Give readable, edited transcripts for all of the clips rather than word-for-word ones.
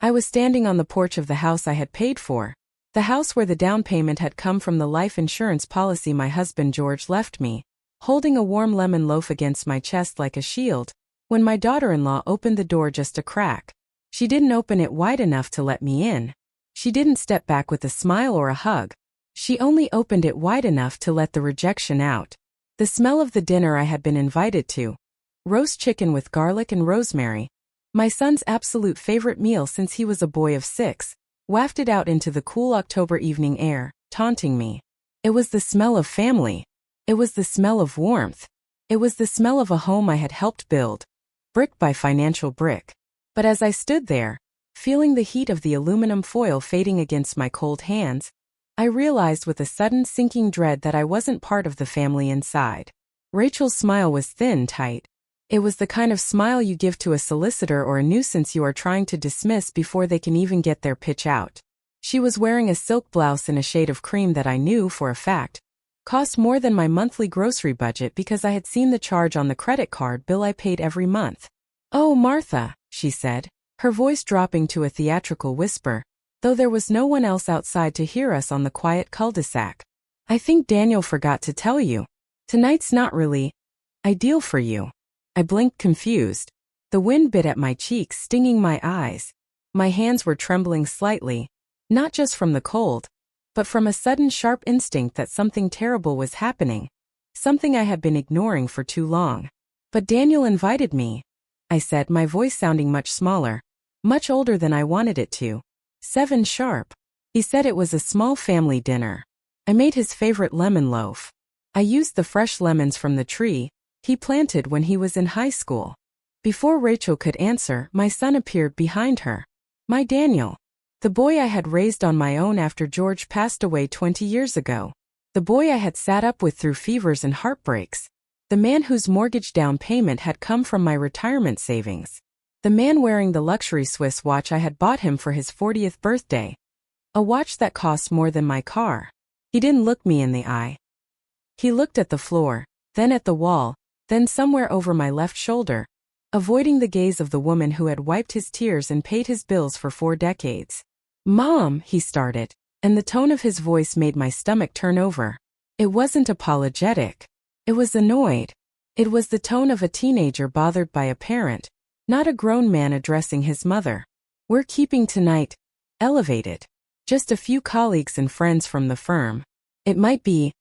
I was standing on the porch of the house I had paid for, the house where the down payment had come from the life insurance policy my husband George left me, holding a warm lemon loaf against my chest like a shield, when my daughter-in-law opened the door just a crack. She didn't open it wide enough to let me in. She didn't step back with a smile or a hug. She only opened it wide enough to let the rejection out. The smell of the dinner I had been invited to, roast chicken with garlic and rosemary, my son's absolute favorite meal since he was a boy of 6, wafted out into the cool October evening air, taunting me. It was the smell of family. It was the smell of warmth. It was the smell of a home I had helped build, brick by financial brick. But as I stood there, feeling the heat of the aluminum foil fading against my cold hands, I realized with a sudden sinking dread that I wasn't part of the family inside. Rachel's smile was thin, tight. It was the kind of smile you give to a solicitor or a nuisance you are trying to dismiss before they can even get their pitch out. She was wearing a silk blouse in a shade of cream that I knew, for a fact, cost more than my monthly grocery budget because I had seen the charge on the credit card bill I paid every month. "Oh, Martha," she said, her voice dropping to a theatrical whisper, though there was no one else outside to hear us on the quiet cul-de-sac. "I think Daniel forgot to tell you. Tonight's not really ideal for you." I blinked confused. The wind bit at my cheeks, stinging my eyes. My hands were trembling slightly, not just from the cold, but from a sudden sharp instinct that something terrible was happening, something I had been ignoring for too long. "But Daniel invited me," I said, my voice sounding much smaller, much older than I wanted it to. 7 sharp. He said it was a small family dinner. I made his favorite lemon loaf. I used the fresh lemons from the tree he planted when he was in high school. Before Rachel could answer, my son appeared behind her. My Daniel. The boy I had raised on my own after George passed away 20 years ago. The boy I had sat up with through fevers and heartbreaks. The man whose mortgage down payment had come from my retirement savings. The man wearing the luxury Swiss watch I had bought him for his 40th birthday. A watch that cost more than my car. He didn't look me in the eye. He looked at the floor, then at the wall, then somewhere over my left shoulder, avoiding the gaze of the woman who had wiped his tears and paid his bills for 4 decades. "Mom," he started, and the tone of his voice made my stomach turn over. It wasn't apologetic. It was annoyed. It was the tone of a teenager bothered by a parent, not a grown man addressing his mother. "We're keeping tonight elevated. Just a few colleagues and friends from the firm. It might be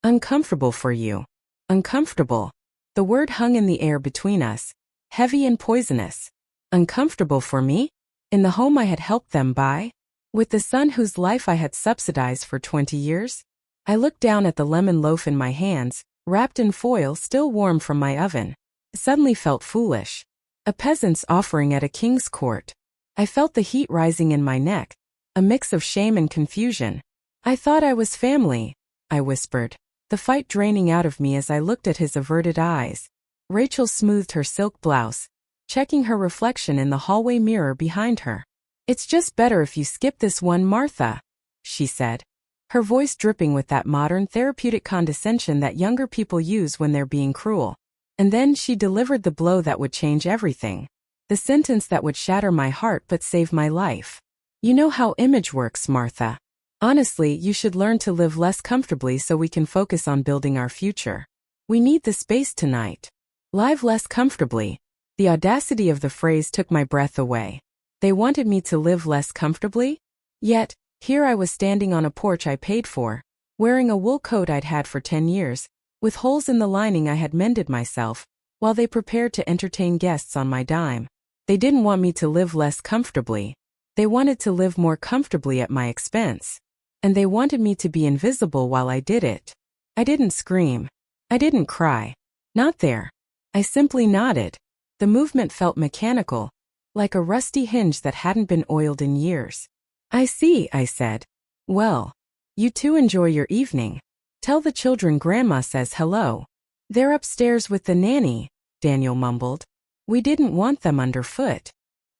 uncomfortable for you." Uncomfortable. The word hung in the air between us, heavy and poisonous. Uncomfortable for me? In the home I had helped them buy? With the son whose life I had subsidized for 20 years? I looked down at the lemon loaf in my hands, wrapped in foil still warm from my oven. It suddenly felt foolish. A peasant's offering at a king's court. I felt the heat rising in my neck, a mix of shame and confusion. "I thought I was family," I whispered, the fight draining out of me as I looked at his averted eyes. Rachel smoothed her silk blouse, checking her reflection in the hallway mirror behind her. "It's just better if you skip this one, Martha," she said, her voice dripping with that modern therapeutic condescension that younger people use when they're being cruel. And then she delivered the blow that would change everything. The sentence that would shatter my heart but save my life. "You know how image works, Martha. Honestly, you should learn to live less comfortably so we can focus on building our future. We need the space tonight. Live less comfortably." The audacity of the phrase took my breath away. They wanted me to live less comfortably? Yet, here I was standing on a porch I paid for, wearing a wool coat I'd had for 10 years, with holes in the lining I had mended myself, while they prepared to entertain guests on my dime. They didn't want me to live less comfortably. They wanted to live more comfortably at my expense. And they wanted me to be invisible while I did it. I didn't scream. I didn't cry. Not there. I simply nodded. The movement felt mechanical, like a rusty hinge that hadn't been oiled in years. "I see," I said. "Well, you two enjoy your evening. Tell the children Grandma says hello." "They're upstairs with the nanny," Daniel mumbled. "We didn't want them underfoot."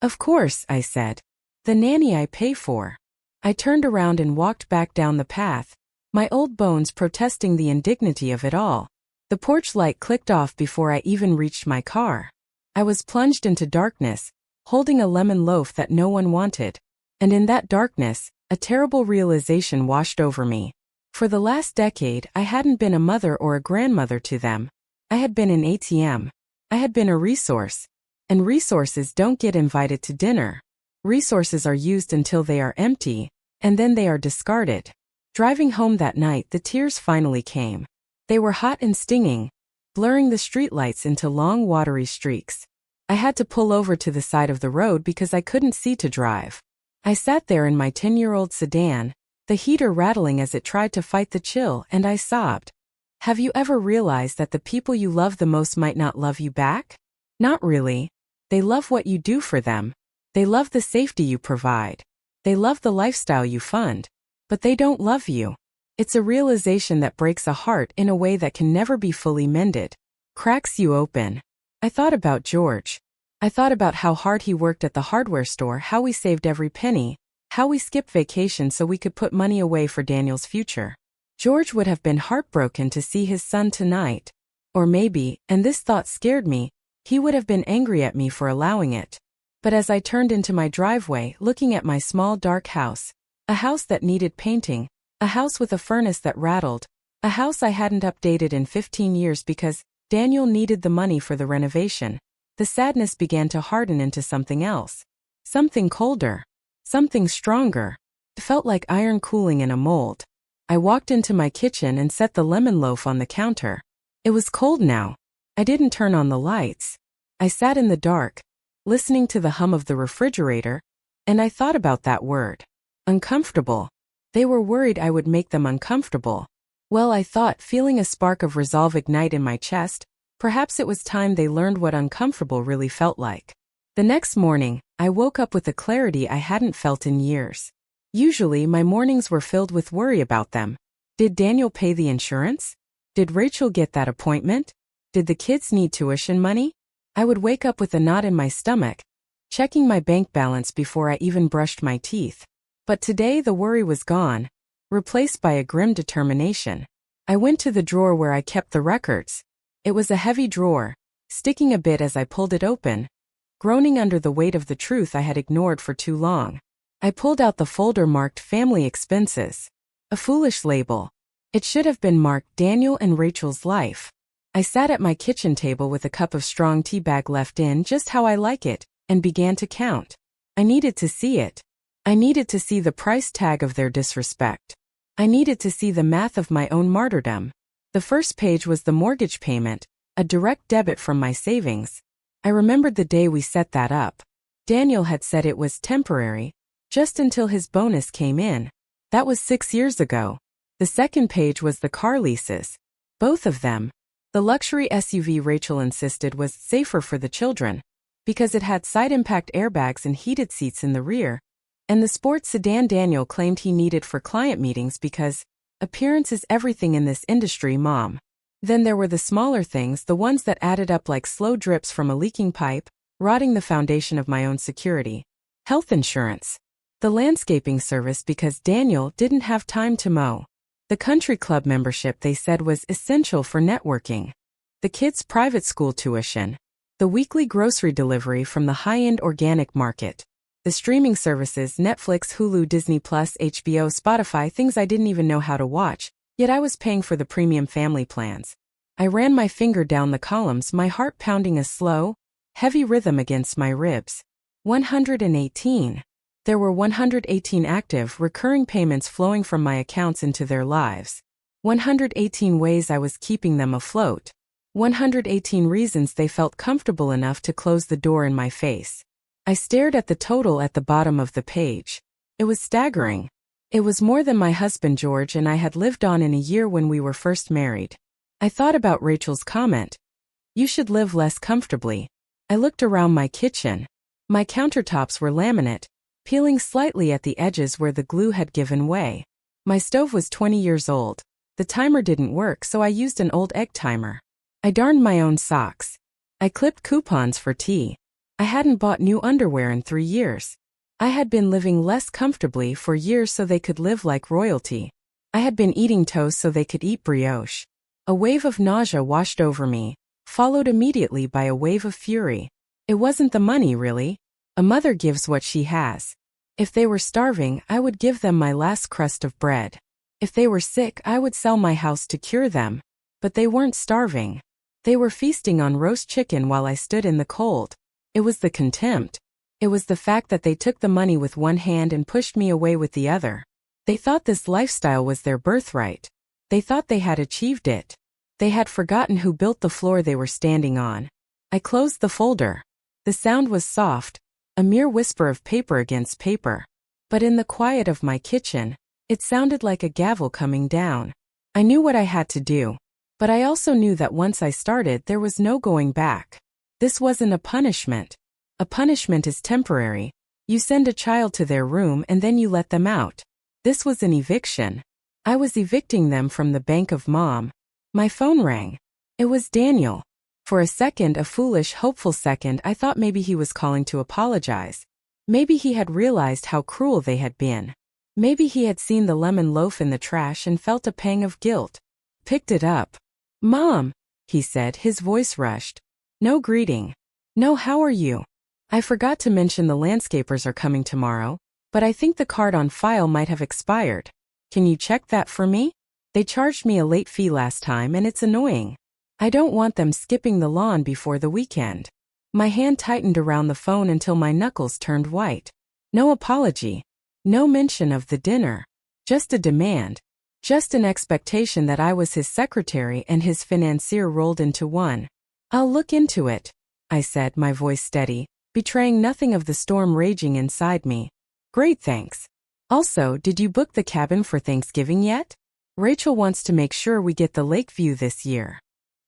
"Of course," I said. "The nanny I pay for." I turned around and walked back down the path, my old bones protesting the indignity of it all. The porch light clicked off before I even reached my car. I was plunged into darkness, holding a lemon loaf that no one wanted. And in that darkness, a terrible realization washed over me. For the last decade, I hadn't been a mother or a grandmother to them. I had been an ATM. I had been a resource. And resources don't get invited to dinner. Resources are used until they are empty, and then they are discarded. Driving home that night, the tears finally came. They were hot and stinging, blurring the streetlights into long watery streaks. I had to pull over to the side of the road because I couldn't see to drive. I sat there in my 10-year-old sedan, the heater rattling as it tried to fight the chill, and I sobbed. Have you ever realized that the people you love the most might not love you back? Not really. They love what you do for them. They love the safety you provide. They love the lifestyle you fund. But they don't love you. It's a realization that breaks a heart in a way that can never be fully mended. Cracks you open. I thought about George. I thought about how hard he worked at the hardware store, how we saved every penny, how we skipped vacation so we could put money away for Daniel's future. George would have been heartbroken to see his son tonight. Or maybe, and this thought scared me, he would have been angry at me for allowing it. But as I turned into my driveway, looking at my small dark house, a house that needed painting, a house with a furnace that rattled, a house I hadn't updated in 15 years because Daniel needed the money for the renovation, the sadness began to harden into something else. Something colder. Something stronger. It felt like iron cooling in a mold. I walked into my kitchen and set the lemon loaf on the counter. It was cold now. I didn't turn on the lights. I sat in the dark, listening to the hum of the refrigerator, and I thought about that word. Uncomfortable. They were worried I would make them uncomfortable. Well, I thought, feeling a spark of resolve ignite in my chest, perhaps it was time they learned what uncomfortable really felt like. The next morning, I woke up with a clarity I hadn't felt in years. Usually, my mornings were filled with worry about them. Did Daniel pay the insurance? Did Rachel get that appointment? Did the kids need tuition money? I would wake up with a knot in my stomach, checking my bank balance before I even brushed my teeth. But today the worry was gone, replaced by a grim determination. I went to the drawer where I kept the records. It was a heavy drawer, sticking a bit as I pulled it open, groaning under the weight of the truth I had ignored for too long. I pulled out the folder marked Family Expenses. A foolish label. It should have been marked Daniel and Rachel's Life. I sat at my kitchen table with a cup of strong tea bag left in just how I like it, and began to count. I needed to see it. I needed to see the price tag of their disrespect. I needed to see the math of my own martyrdom. The first page was the mortgage payment, a direct debit from my savings. I remembered the day we set that up. Daniel had said it was temporary, just until his bonus came in. That was 6 years ago. The second page was the car leases. Both of them. The luxury SUV Rachel insisted was safer for the children, because it had side impact airbags and heated seats in the rear. And the sports sedan Daniel claimed he needed for client meetings because appearance is everything in this industry, Mom. Then there were the smaller things, the ones that added up like slow drips from a leaking pipe, rotting the foundation of my own security. Health insurance. The landscaping service because Daniel didn't have time to mow. The country club membership they said was essential for networking. The kids' private school tuition. The weekly grocery delivery from the high-end organic market. The streaming services Netflix, Hulu, Disney+, HBO, Spotify, things I didn't even know how to watch, yet I was paying for the premium family plans. I ran my finger down the columns, my heart pounding a slow, heavy rhythm against my ribs. 118. There were 118 active, recurring payments flowing from my accounts into their lives. 118 ways I was keeping them afloat. 118 reasons they felt comfortable enough to close the door in my face. I stared at the total at the bottom of the page. It was staggering. It was more than my husband George and I had lived on in a year when we were first married. I thought about Rachel's comment. You should live less comfortably. I looked around my kitchen. My countertops were laminate, peeling slightly at the edges where the glue had given way. My stove was 20 years old. The timer didn't work, so I used an old egg timer. I darned my own socks. I clipped coupons for tea. I hadn't bought new underwear in 3 years. I had been living less comfortably for years so they could live like royalty. I had been eating toast so they could eat brioche. A wave of nausea washed over me, followed immediately by a wave of fury. It wasn't the money, really. A mother gives what she has. If they were starving, I would give them my last crust of bread. If they were sick, I would sell my house to cure them. But they weren't starving. They were feasting on roast chicken while I stood in the cold. It was the contempt. It was the fact that they took the money with one hand and pushed me away with the other. They thought this lifestyle was their birthright. They thought they had achieved it. They had forgotten who built the floor they were standing on. I closed the folder. The sound was soft, a mere whisper of paper against paper. But in the quiet of my kitchen, it sounded like a gavel coming down. I knew what I had to do. But I also knew that once I started, there was no going back. This wasn't a punishment. A punishment is temporary. You send a child to their room and then you let them out. This was an eviction. I was evicting them from the bank of Mom. My phone rang. It was Daniel. For a second, a foolish, hopeful second, I thought maybe he was calling to apologize. Maybe he had realized how cruel they had been. Maybe he had seen the lemon loaf in the trash and felt a pang of guilt. Picked it up. "Mom," he said, his voice rushed. No greeting. No how are you? I forgot to mention the landscapers are coming tomorrow, but I think the card on file might have expired. Can you check that for me? They charged me a late fee last time and it's annoying. I don't want them skipping the lawn before the weekend. My hand tightened around the phone until my knuckles turned white. No apology. No mention of the dinner. Just a demand. Just an expectation that I was his secretary and his financier rolled into one. "I'll look into it," I said, my voice steady, betraying nothing of the storm raging inside me. "Great, thanks. Also, did you book the cabin for Thanksgiving yet? Rachel wants to make sure we get the lake view this year."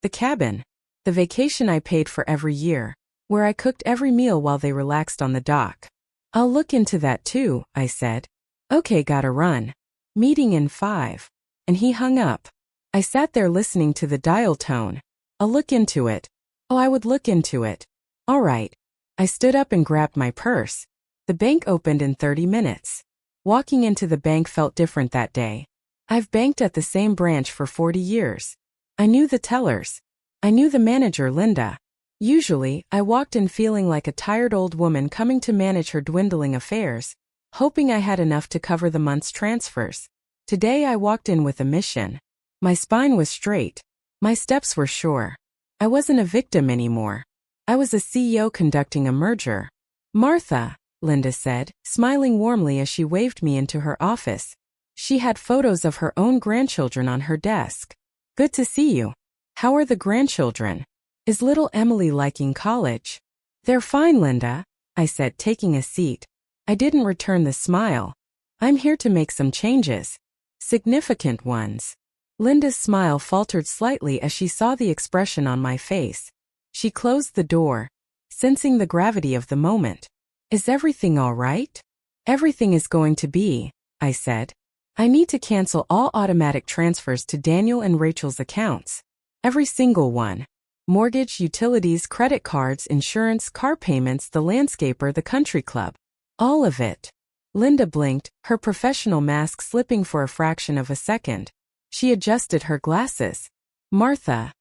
The cabin. The vacation I paid for every year, where I cooked every meal while they relaxed on the dock. "I'll look into that too," I said. "Okay, gotta run. Meeting in 5. And he hung up. I sat there listening to the dial tone. "I'll look into it." Oh, I would look into it. All right. I stood up and grabbed my purse. The bank opened in 30 minutes. Walking into the bank felt different that day. I've banked at the same branch for 40 years. I knew the tellers. I knew the manager, Linda. Usually, I walked in feeling like a tired old woman coming to manage her dwindling affairs, hoping I had enough to cover the month's transfers. Today I walked in with a mission. My spine was straight. My steps were sure. I wasn't a victim anymore. I was a CEO conducting a merger. "Martha," Linda said, smiling warmly as she waved me into her office. She had photos of her own grandchildren on her desk. "Good to see you. How are the grandchildren? Is little Emily liking college?" "They're fine, Linda," I said, taking a seat. I didn't return the smile. "I'm here to make some changes. Significant ones." Linda's smile faltered slightly as she saw the expression on my face. She closed the door, sensing the gravity of the moment. "Is everything all right?" "Everything is going to be," I said. "I need to cancel all automatic transfers to Daniel and Rachel's accounts. Every single one. Mortgage, utilities, credit cards, insurance, car payments, the landscaper, the country club. All of it." Linda blinked, her professional mask slipping for a fraction of a second. She adjusted her glasses. "Martha,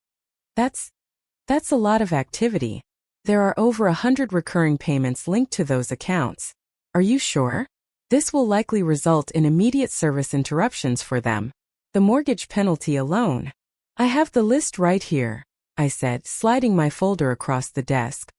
that's a lot of activity. There are over 100 recurring payments linked to those accounts. Are you sure? This will likely result in immediate service interruptions for them. The mortgage penalty alone." "I have the list right here," I said, sliding my folder across the desk.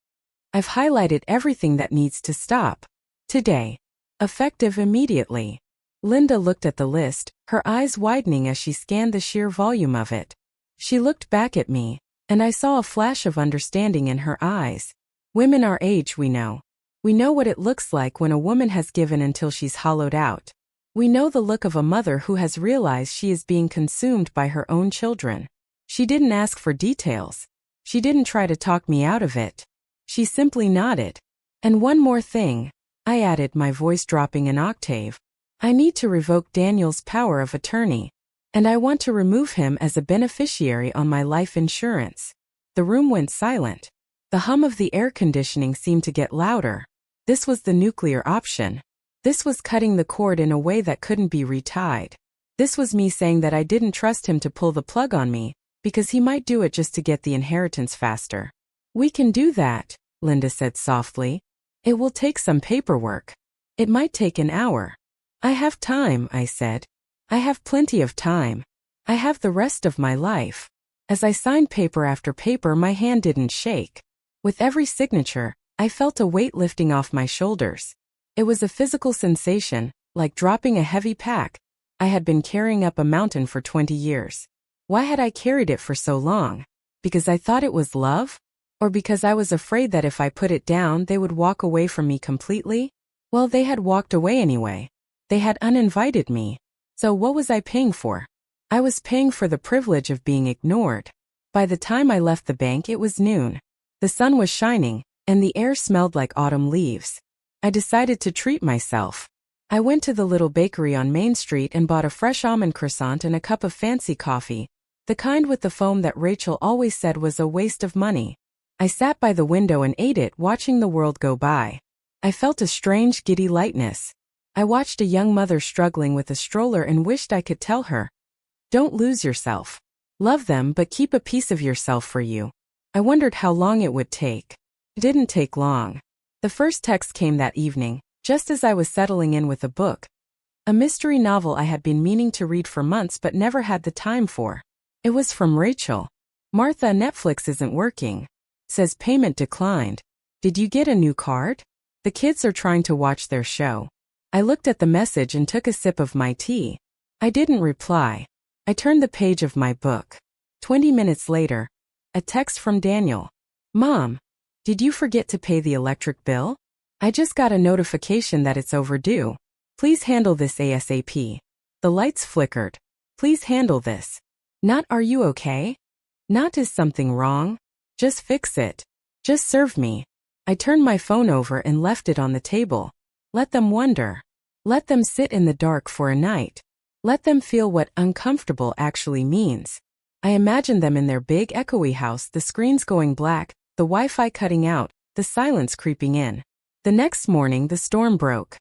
"I've highlighted everything that needs to stop. Today. Effective immediately." Linda looked at the list, her eyes widening as she scanned the sheer volume of it. She looked back at me, and I saw a flash of understanding in her eyes. Women our age, we know. We know what it looks like when a woman has given until she's hollowed out. We know the look of a mother who has realized she is being consumed by her own children. She didn't ask for details. She didn't try to talk me out of it. She simply nodded. "And one more thing," I added, my voice dropping an octave. "I need to revoke Daniel's power of attorney. And I want to remove him as a beneficiary on my life insurance." The room went silent. The hum of the air conditioning seemed to get louder. This was the nuclear option. This was cutting the cord in a way that couldn't be retied. This was me saying that I didn't trust him to pull the plug on me, because he might do it just to get the inheritance faster. "We can do that," Linda said softly. It will take some paperwork. It might take an hour. I have time, I said. I have plenty of time. I have the rest of my life. As I signed paper after paper, my hand didn't shake. With every signature, I felt a weight lifting off my shoulders. It was a physical sensation, like dropping a heavy pack. I had been carrying up a mountain for 20 years. Why had I carried it for so long? Because I thought it was love? Or because I was afraid that if I put it down, they would walk away from me completely? Well, they had walked away anyway. They had uninvited me. So what was I paying for? I was paying for the privilege of being ignored. By the time I left the bank, it was noon. The sun was shining, and the air smelled like autumn leaves. I decided to treat myself. I went to the little bakery on Main Street and bought a fresh almond croissant and a cup of fancy coffee, the kind with the foam that Rachel always said was a waste of money. I sat by the window and ate it, watching the world go by. I felt a strange, giddy lightness. I watched a young mother struggling with a stroller and wished I could tell her, "Don't lose yourself. Love them, but keep a piece of yourself for you." I wondered how long it would take. It didn't take long. The first text came that evening, just as I was settling in with a book. A mystery novel I had been meaning to read for months but never had the time for. It was from Rachel. "Martha, Netflix isn't working. Says payment declined. Did you get a new card? The kids are trying to watch their show." I looked at the message and took a sip of my tea. I didn't reply. I turned the page of my book. 20 minutes later, a text from Daniel. "Mom, did you forget to pay the electric bill? I just got a notification that it's overdue. Please handle this ASAP. The lights flickered. Please handle this. Not are you okay? Not is something wrong? Just fix it. Just serve me." I turned my phone over and left it on the table. Let them wonder. Let them sit in the dark for a night. Let them feel what uncomfortable actually means. I imagined them in their big echoey house, the screens going black, the Wi-Fi cutting out, the silence creeping in. The next morning, the storm broke.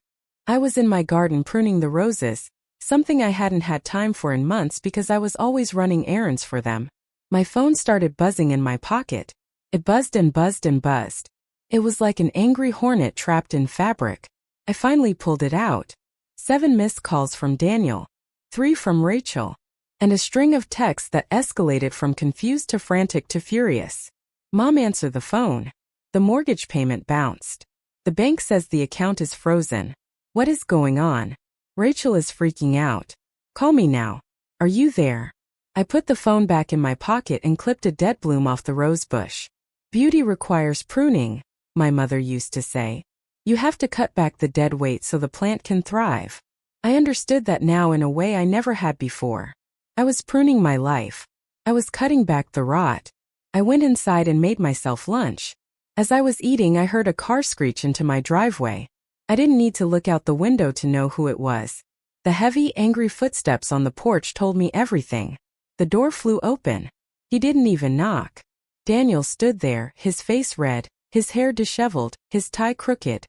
I was in my garden pruning the roses, something I hadn't had time for in months because I was always running errands for them. My phone started buzzing in my pocket. It buzzed and buzzed and buzzed. It was like an angry hornet trapped in fabric. I finally pulled it out. 7 missed calls from Daniel. 3 from Rachel. And a string of texts that escalated from confused to frantic to furious. "Mom, answer the phone. The mortgage payment bounced. The bank says the account is frozen. What is going on? Rachel is freaking out. Call me now. Are you there?" I put the phone back in my pocket and clipped a dead bloom off the rose bush. "Beauty requires pruning," my mother used to say. "You have to cut back the dead weight so the plant can thrive." I understood that now in a way I never had before. I was pruning my life. I was cutting back the rot. I went inside and made myself lunch. As I was eating, I heard a car screech into my driveway. I didn't need to look out the window to know who it was. The heavy, angry footsteps on the porch told me everything. The door flew open. He didn't even knock. Daniel stood there, his face red, his hair disheveled, his tie crooked.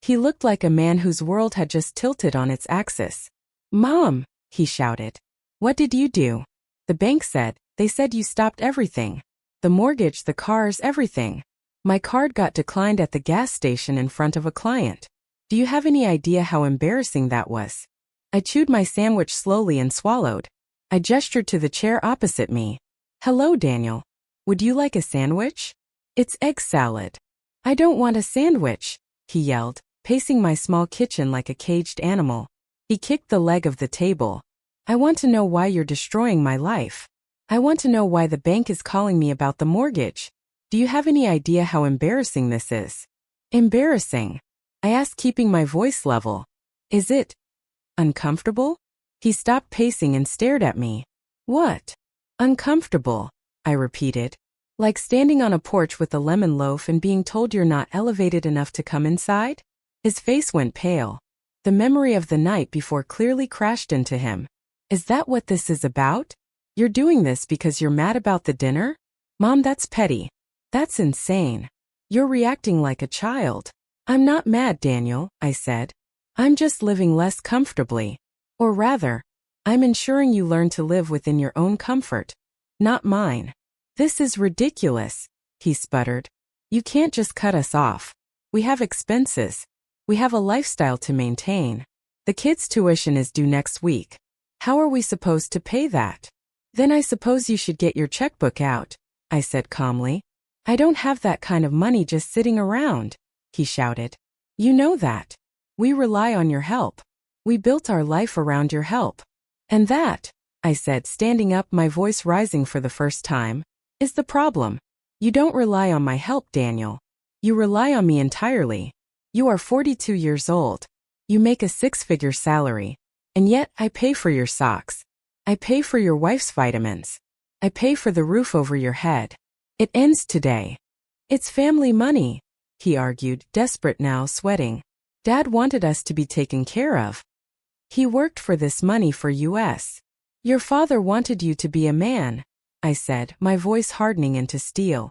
He looked like a man whose world had just tilted on its axis. "Mom," he shouted. "What did you do?" "The bank said, they said you stopped everything. The mortgage, the cars, everything. My card got declined at the gas station in front of a client. Do you have any idea how embarrassing that was?" I chewed my sandwich slowly and swallowed. I gestured to the chair opposite me. "Hello, Daniel. Would you like a sandwich? It's egg salad." "I don't want a sandwich," he yelled, pacing my small kitchen like a caged animal. He kicked the leg of the table. "I want to know why you're destroying my life. I want to know why the bank is calling me about the mortgage. Do you have any idea how embarrassing this is?" "Embarrassing?" I asked, keeping my voice level. "Is it uncomfortable?" He stopped pacing and stared at me. "What? Uncomfortable?" I repeated. "Like standing on a porch with a lemon loaf and being told you're not elevated enough to come inside?" His face went pale. The memory of the night before clearly crashed into him. "Is that what this is about? You're doing this because you're mad about the dinner? Mom, that's petty. That's insane. You're reacting like a child." "I'm not mad, Daniel," I said. "I'm just living less comfortably. Or rather, I'm ensuring you learn to live within your own comfort, not mine." "This is ridiculous," he sputtered. "You can't just cut us off. We have expenses. We have a lifestyle to maintain. The kids' tuition is due next week. How are we supposed to pay that? Then I suppose you should get your checkbook out, I said calmly. I don't have that kind of money just sitting around, he shouted. You know that. We rely on your help. We built our life around your help. And that, I said, standing up, my voice rising for the first time, is the problem. You don't rely on my help, Daniel. You rely on me entirely. You are 42 years old. You make a six-figure salary. And yet, I pay for your socks. I pay for your wife's vitamins. I pay for the roof over your head. It ends today. It's family money, he argued, desperate now, sweating. Dad wanted us to be taken care of. He worked for this money for us. Your father wanted you to be a man, I said, my voice hardening into steel.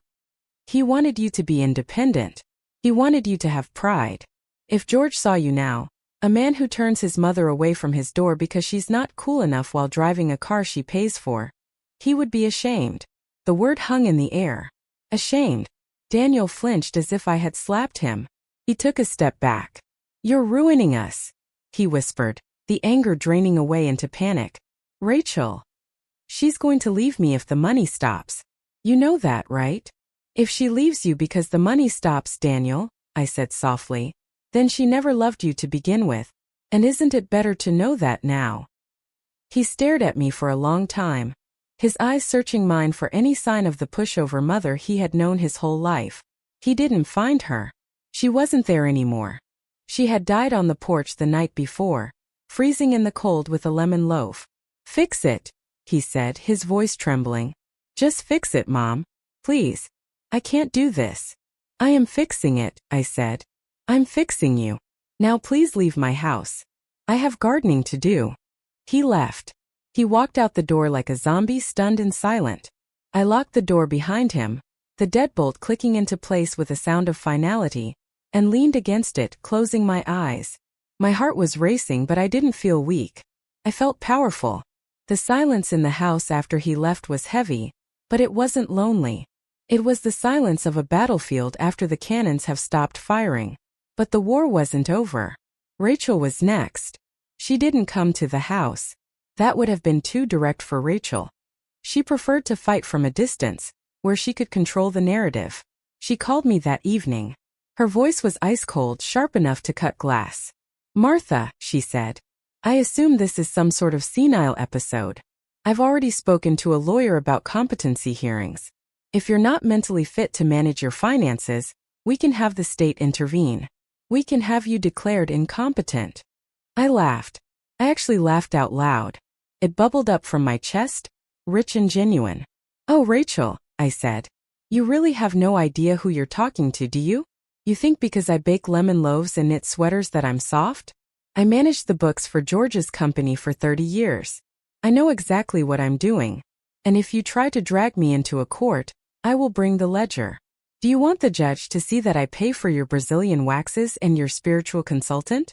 He wanted you to be independent. He wanted you to have pride. If George saw you now, a man who turns his mother away from his door because she's not cool enough while driving a car she pays for, he would be ashamed. The word hung in the air. Ashamed. Daniel flinched as if I had slapped him. He took a step back. You're ruining us, he whispered, the anger draining away into panic. Rachel. She's going to leave me if the money stops. You know that, right? If she leaves you because the money stops, Daniel, I said softly, then she never loved you to begin with. And isn't it better to know that now? He stared at me for a long time, his eyes searching mine for any sign of the pushover mother he had known his whole life. He didn't find her. She wasn't there anymore. She had died on the porch the night before, freezing in the cold with a lemon loaf. Fix it, he said, his voice trembling. Just fix it, Mom. Please. I can't do this. I am fixing it, I said. I'm fixing you. Now please leave my house. I have gardening to do. He left. He walked out the door like a zombie, stunned and silent. I locked the door behind him, the deadbolt clicking into place with a sound of finality, and leaned against it, closing my eyes. My heart was racing, but I didn't feel weak. I felt powerful. The silence in the house after he left was heavy, but it wasn't lonely. It was the silence of a battlefield after the cannons have stopped firing. But the war wasn't over. Rachel was next. She didn't come to the house. That would have been too direct for Rachel. She preferred to fight from a distance, where she could control the narrative. She called me that evening. Her voice was ice-cold, sharp enough to cut glass. Martha, she said. I assume this is some sort of senile episode. I've already spoken to a lawyer about competency hearings. If you're not mentally fit to manage your finances, we can have the state intervene. We can have you declared incompetent. I laughed. I actually laughed out loud. It bubbled up from my chest, rich and genuine. Oh, Rachel, I said. You really have no idea who you're talking to, do you? You think because I bake lemon loaves and knit sweaters that I'm soft? I managed the books for George's company for 30 years. I know exactly what I'm doing. And if you try to drag me into a court, I will bring the ledger. Do you want the judge to see that I pay for your Brazilian waxes and your spiritual consultant?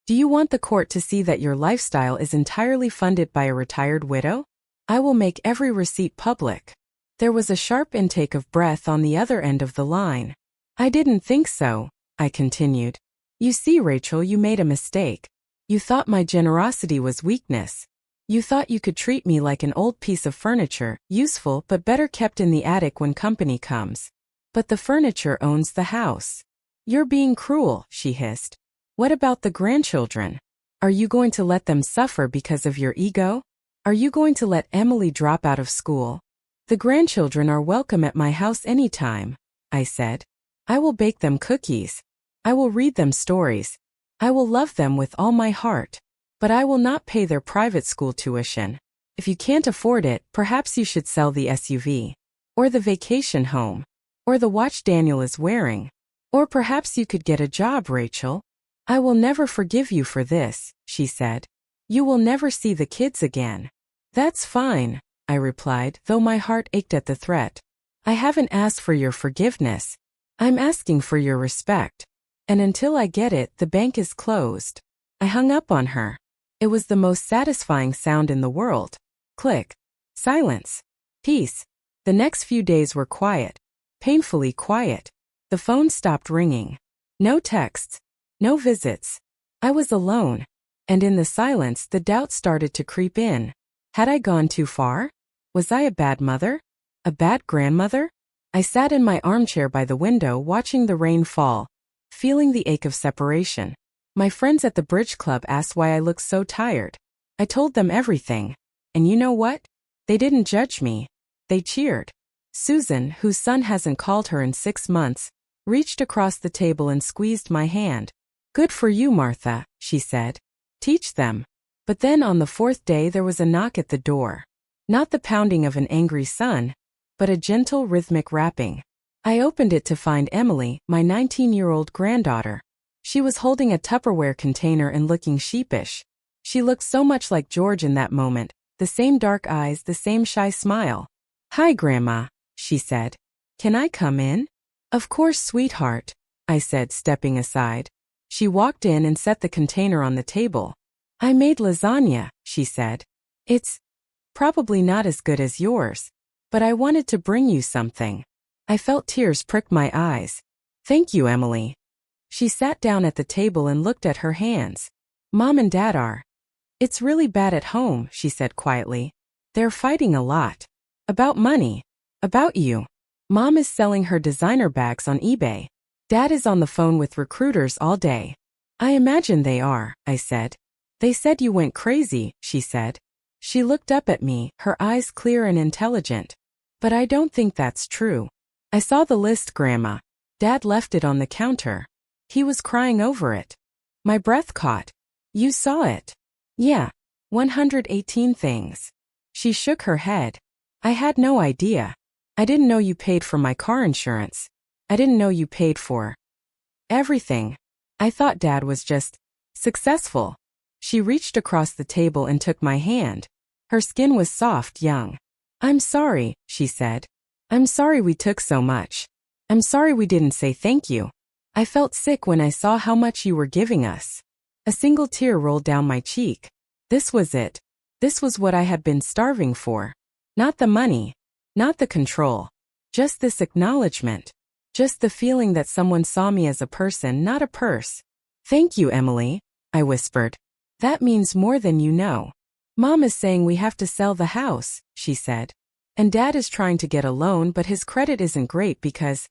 Do you want the court to see that your lifestyle is entirely funded by a retired widow? I will make every receipt public. There was a sharp intake of breath on the other end of the line. I didn't think so, I continued. You see, Rachel, you made a mistake. You thought my generosity was weakness. You thought you could treat me like an old piece of furniture, useful but better kept in the attic when company comes. But the furniture owns the house. You're being cruel, she hissed. What about the grandchildren? Are you going to let them suffer because of your ego? Are you going to let Emily drop out of school? The grandchildren are welcome at my house anytime, I said. I will bake them cookies. I will read them stories. I will love them with all my heart. But I will not pay their private school tuition. If you can't afford it, perhaps you should sell the SUV. Or the vacation home. Or the watch Daniel is wearing. Or perhaps you could get a job, Rachel. I will never forgive you for this, she said. You will never see the kids again. That's fine, I replied, though my heart ached at the threat. I haven't asked for your forgiveness. I'm asking for your respect. And until I get it, the bank is closed. I hung up on her. It was the most satisfying sound in the world. Click. Silence. Peace. The next few days were quiet. Painfully quiet. The phone stopped ringing. No texts. No visits. I was alone. And in the silence, the doubt started to creep in. Had I gone too far? Was I a bad mother? A bad grandmother? I sat in my armchair by the window watching the rain fall, feeling the ache of separation. My friends at the bridge club asked why I looked so tired. I told them everything. And you know what? They didn't judge me. They cheered. Susan, whose son hasn't called her in 6 months, reached across the table and squeezed my hand. Good for you, Martha, she said. Teach them. But then on the 4th day there was a knock at the door. Not the pounding of an angry son, but a gentle rhythmic rapping. I opened it to find Emily, my 19-year-old granddaughter. She was holding a Tupperware container and looking sheepish. She looked so much like George in that moment, the same dark eyes, the same shy smile. Hi, Grandma, she said. Can I come in? Of course, sweetheart, I said, stepping aside. She walked in and set the container on the table. I made lasagna, she said. It's probably not as good as yours, but I wanted to bring you something. I felt tears prick my eyes. Thank you, Emily. She sat down at the table and looked at her hands. Mom and Dad are. It's really bad at home, she said quietly. They're fighting a lot. About money. About you. Mom is selling her designer bags on eBay. Dad is on the phone with recruiters all day. I imagine they are, I said. They said you went crazy, she said. She looked up at me, her eyes clear and intelligent. But I don't think that's true. I saw the list, Grandma. Dad left it on the counter. He was crying over it. My breath caught. You saw it? Yeah. 118 things. She shook her head. I had no idea. I didn't know you paid for my car insurance. I didn't know you paid for everything. I thought Dad was just successful. She reached across the table and took my hand. Her skin was soft, young. I'm sorry, she said. I'm sorry we took so much. I'm sorry we didn't say thank you. I felt sick when I saw how much you were giving us. A single tear rolled down my cheek. This was it. This was what I had been starving for. Not the money. Not the control. Just this acknowledgement. Just the feeling that someone saw me as a person, not a purse. Thank you, Emily, I whispered. That means more than you know. Mom is saying we have to sell the house, she said. And Dad is trying to get a loan, but his credit isn't great because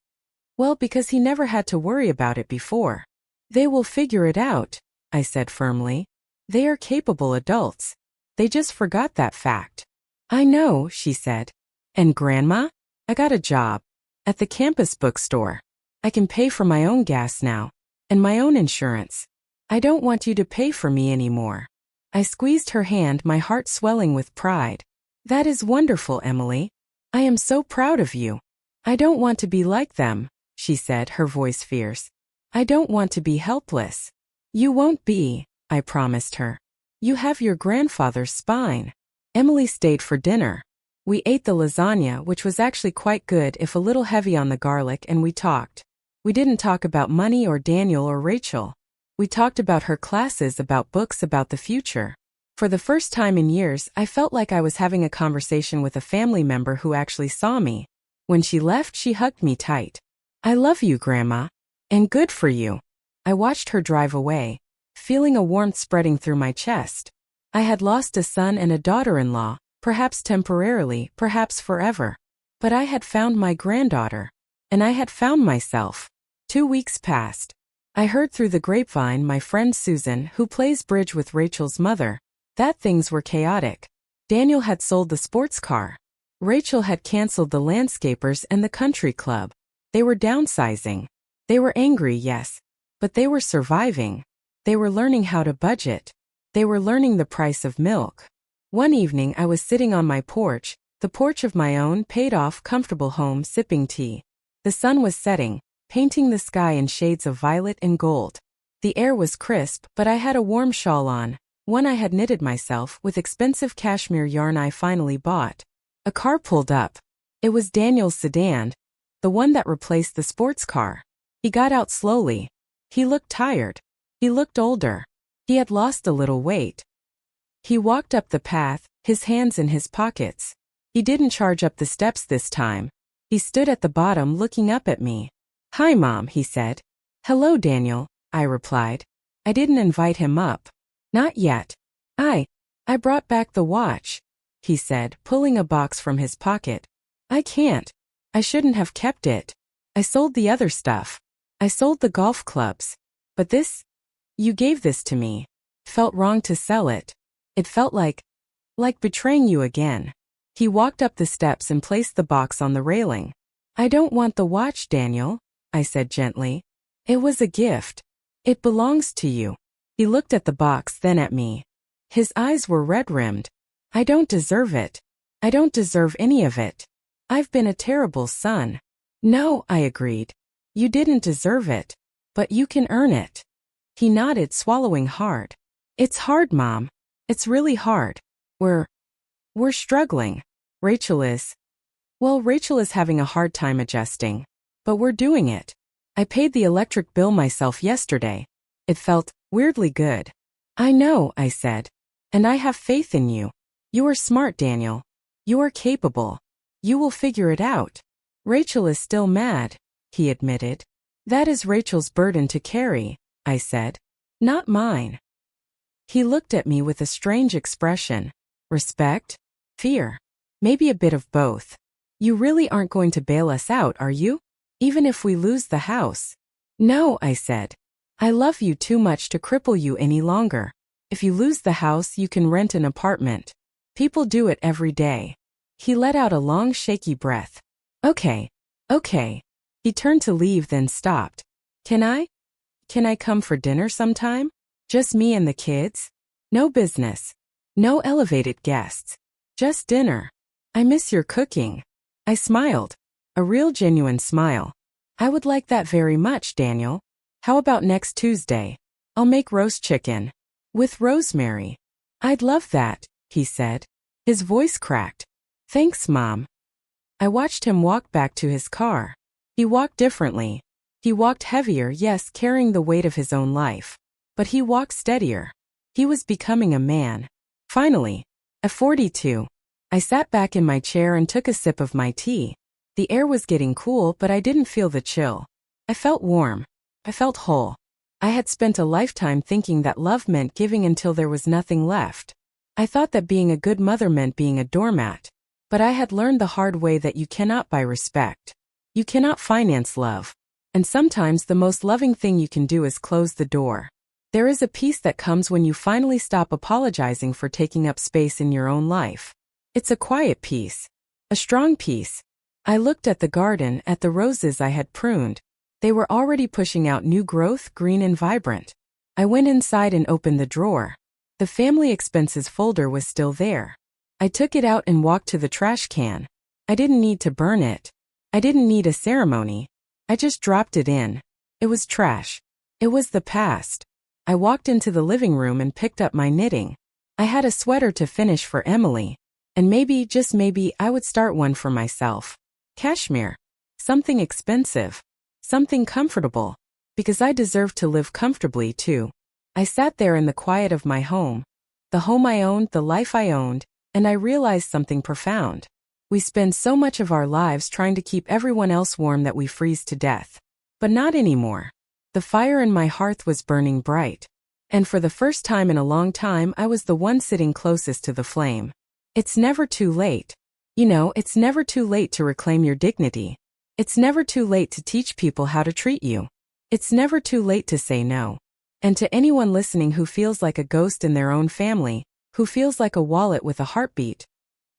he never had to worry about it before. They will figure it out, I said firmly. They are capable adults. They just forgot that fact. I know, she said. And Grandma? I got a job. At the campus bookstore. I can pay for my own gas now. And my own insurance. I don't want you to pay for me anymore. I squeezed her hand, my heart swelling with pride. That is wonderful, Emily. I am so proud of you. I don't want to be like them, she said, her voice fierce. I don't want to be helpless. You won't be, I promised her. You have your grandfather's spine. Emily stayed for dinner. We ate the lasagna, which was actually quite good if a little heavy on the garlic, and we talked. We didn't talk about money or Daniel or Rachel. We talked about her classes, about books, about the future. For the first time in years, I felt like I was having a conversation with a family member who actually saw me. When she left, she hugged me tight. I love you, Grandma. And good for you. I watched her drive away, feeling a warmth spreading through my chest. I had lost a son and a daughter-in-law, perhaps temporarily, perhaps forever. But I had found my granddaughter. And I had found myself. 2 weeks passed. I heard through the grapevine my friend Susan, who plays bridge with Rachel's mother, that things were chaotic. Daniel had sold the sports car. Rachel had canceled the landscapers and the country club. They were downsizing. They were angry, yes. But they were surviving. They were learning how to budget. They were learning the price of milk. One evening I was sitting on my porch, the porch of my own paid-off comfortable home, sipping tea. The sun was setting, painting the sky in shades of violet and gold. The air was crisp, but I had a warm shawl on, one I had knitted myself with expensive cashmere yarn I finally bought. A car pulled up. It was Daniel's sedan, the one that replaced the sports car. He got out slowly. He looked tired. He looked older. He had lost a little weight. He walked up the path, his hands in his pockets. He didn't charge up the steps this time. He stood at the bottom looking up at me. Hi, Mom, he said. Hello, Daniel, I replied. I didn't invite him up. Not yet. I brought back the watch, he said, pulling a box from his pocket. I can't. I shouldn't have kept it. I sold the other stuff. I sold the golf clubs. But this? You gave this to me. Felt wrong to sell it. It felt like betraying you again. He walked up the steps and placed the box on the railing. I don't want the watch, Daniel, I said gently. It was a gift. It belongs to you. He looked at the box, then at me. His eyes were red-rimmed. I don't deserve it. I don't deserve any of it. I've been a terrible son. No, I agreed. You didn't deserve it. But you can earn it. He nodded, swallowing hard. It's hard, Mom. It's really hard. We're struggling. Rachel is having a hard time adjusting. But we're doing it. I paid the electric bill myself yesterday. It felt weirdly good. I know, I said. And I have faith in you. You are smart, Daniel. You are capable. You will figure it out. Rachel is still mad, he admitted. That is Rachel's burden to carry, I said. Not mine. He looked at me with a strange expression. Respect? Fear? Maybe a bit of both. You really aren't going to bail us out, are you? Even if we lose the house? No, I said. I love you too much to cripple you any longer. If you lose the house, you can rent an apartment. People do it every day. He let out a long, shaky breath. Okay. He turned to leave, then stopped. Can I come for dinner sometime? Just me and the kids? No business. No elevated guests. Just dinner. I miss your cooking. I smiled. A real genuine smile. I would like that very much, Daniel. How about next Tuesday? I'll make roast chicken. With rosemary. I'd love that, he said. His voice cracked. Thanks, Mom. I watched him walk back to his car. He walked differently. He walked heavier, yes, carrying the weight of his own life. But he walked steadier. He was becoming a man. Finally, at 42, I sat back in my chair and took a sip of my tea. The air was getting cool, but I didn't feel the chill. I felt warm. I felt whole. I had spent a lifetime thinking that love meant giving until there was nothing left. I thought that being a good mother meant being a doormat. But I had learned the hard way that you cannot buy respect. You cannot finance love. And sometimes the most loving thing you can do is close the door. There is a peace that comes when you finally stop apologizing for taking up space in your own life. It's a quiet peace. A strong peace. I looked at the garden, at the roses I had pruned. They were already pushing out new growth, green and vibrant. I went inside and opened the drawer. The family expenses folder was still there. I took it out and walked to the trash can. I didn't need to burn it. I didn't need a ceremony. I just dropped it in. It was trash. It was the past. I walked into the living room and picked up my knitting. I had a sweater to finish for Emily. And maybe, just maybe, I would start one for myself. Cashmere. Something expensive. Something comfortable. Because I deserve to live comfortably too. I sat there in the quiet of my home. The home I owned, the life I owned, and I realized something profound. We spend so much of our lives trying to keep everyone else warm that we freeze to death. But not anymore. The fire in my hearth was burning bright. And for the first time in a long time, I was the one sitting closest to the flame. It's never too late. You know, it's never too late to reclaim your dignity. It's never too late to teach people how to treat you. It's never too late to say no. And to anyone listening who feels like a ghost in their own family, who feels like a wallet with a heartbeat,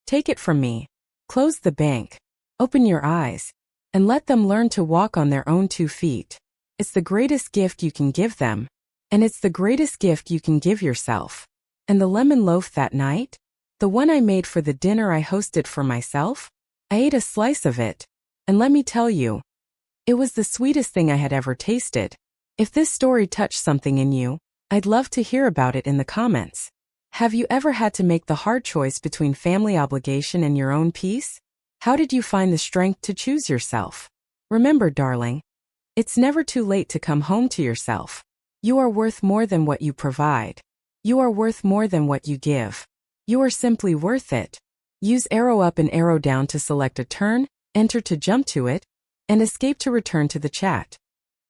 take it from me. Close the bank. Open your eyes. And let them learn to walk on their own 2 feet. It's the greatest gift you can give them. And it's the greatest gift you can give yourself. And the lemon loaf that night? The one I made for the dinner I hosted for myself? I ate a slice of it. And let me tell you, it was the sweetest thing I had ever tasted. If this story touched something in you, I'd love to hear about it in the comments. Have you ever had to make the hard choice between family obligation and your own peace? How did you find the strength to choose yourself? Remember, darling, it's never too late to come home to yourself. You are worth more than what you provide. You are worth more than what you give. You are simply worth it. Use arrow up and arrow down to select a turn, enter to jump to it, and escape to return to the chat.